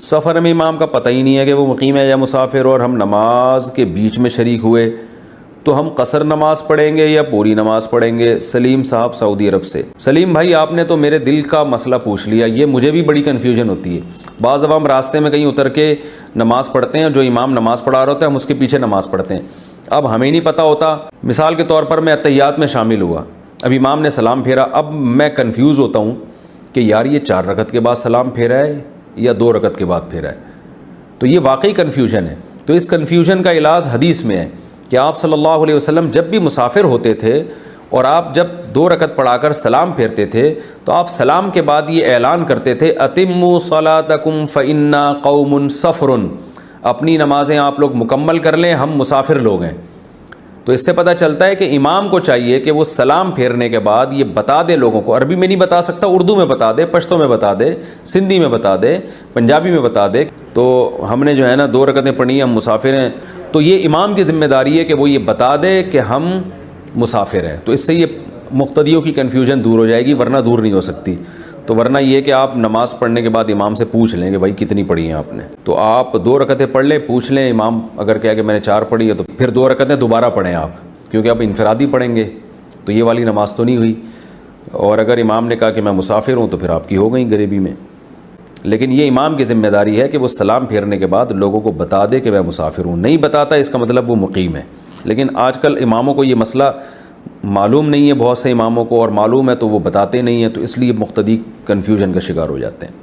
सफ़र में इमाम का पता ही नहीं है कि वो मुकीम है या मुसाफिर, और हम नमाज के बीच में शरीक हुए, तो हम कसर नमाज पढ़ेंगे या पूरी नमाज पढ़ेंगे? सलीम साहब सऊदी अरब से। सलीम भाई, आपने तो मेरे दिल का मसला पूछ लिया। ये मुझे भी बड़ी कन्फ्यूजन होती है। बाज़ दफ़ा हम रास्ते में कहीं उतर के नमाज़ पढ़ते हैं, जो इमाम नमाज़ पढ़ा रहा होता है हम उसके पीछे नमाज़ पढ़ते हैं। अब हमें नहीं पता होता, मिसाल के तौर पर मैं अत्तहियात में शामिल हुआ, अब इमाम ने सलाम फेरा, अब मैं कन्फ्यूज़ होता हूँ कि यार ये 4 रकत के बाद सलाम फेरा है या 2 रकत के बाद फेरा है। तो ये वाकई कन्फ्यूजन है। तो इस कन्फ्यूजन का इलाज हदीस में है कि आप सल्लल्लाहु अलैहि वसल्लम जब भी मुसाफिर होते थे और आप जब 2 रकत पढ़ाकर सलाम फेरते थे तो आप सलाम के बाद ये ऐलान करते थे, अतिम्मु सलातकुम फ़इन्ना कौमुन सफ़रुन, अपनी नमाज़ें आप लोग मुकम्मल कर लें, हम मुसाफिर लोग हैं। तो इससे पता चलता है कि इमाम को चाहिए कि वो सलाम फेरने के बाद ये बता दे लोगों को, अरबी में नहीं बता सकता, उर्दू में बता दे, पश्तो में बता दे, सिंधी में बता दे, पंजाबी में बता दे। तो हमने जो है ना 2 रकतें पढ़ी, हम मुसाफिर हैं, तो ये इमाम की ज़िम्मेदारी है कि वो ये बता दे कि हम मुसाफिर हैं। तो इससे ये मुक़्तदियों की कन्फ्यूजन दूर हो जाएगी, वरना दूर नहीं हो सकती। तो वरना ये कि आप नमाज़ पढ़ने के बाद इमाम से पूछ लें कि भाई कितनी पढ़ी हैं आपने, तो आप 2 रकतें पढ़ लें, पूछ लें, इमाम अगर कहे कि मैंने 4 पढ़ी है तो फिर 2 रकतें दोबारा पढ़ें आप, क्योंकि आप इनफरादी पढ़ेंगे तो ये वाली नमाज़ तो नहीं हुई। और अगर इमाम ने कहा कि मैं मुसाफिर हूँ तो फिर आपकी हो गई गरीबी में। लेकिन ये इमाम की ज़िम्मेदारी है कि वो सलाम फेरने के बाद लोगों को बता दे कि मैं मुसाफिर हूँ। नहीं बताता इसका मतलब वो मुकीम है। लेकिन आजकल इमामों को ये मसला मालूम नहीं है, बहुत से इमामों को, और मालूम है तो वो बताते नहीं हैं, तो इसलिए मुक़्तदी कन्फ्यूजन का शिकार हो जाते हैं।